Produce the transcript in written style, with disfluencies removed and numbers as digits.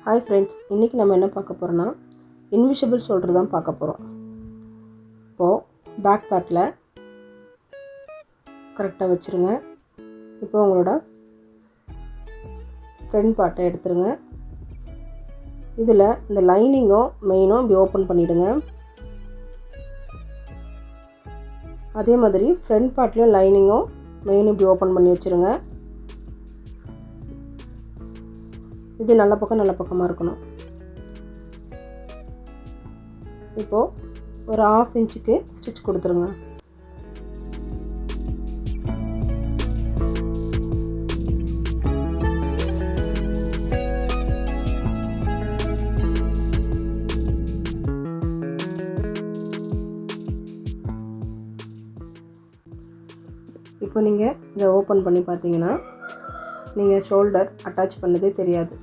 Hi friends, இன்றைக்கி நம்ம என்ன பார்க்க போகிறோன்னா இன்விசிபிள் ஷோல்டர் தான் பார்க்க போகிறோம். இப்போது பேக் பார்ட்டில் கரெக்டாக வச்சுருங்க. இப்போ உங்களோட ஃப்ரண்ட் பார்ட்டை எடுத்துருங்க. இதில் இந்த லைனிங்கும் மெயினும் இப்படி ஓப்பன் பண்ணிவிடுங்க. அதே மாதிரி ஃப்ரண்ட் பார்ட்லேயும் லைனிங்கும் மெயினும் இப்படி ஓப்பன் பண்ணி வச்சுருங்க. இது நல்ல பக்கமாக இருக்கணும். இப்போது ஒரு 1/2 இன்ச்சுக்கு ஸ்டிச் கொடுத்துருங்க. இப்போ நீங்கள் இதை ஓப்பன் பண்ணி பார்த்தீங்கன்னா நீங்கள் ஷோல்டர் அட்டாச் பண்ணதே தெரியாது.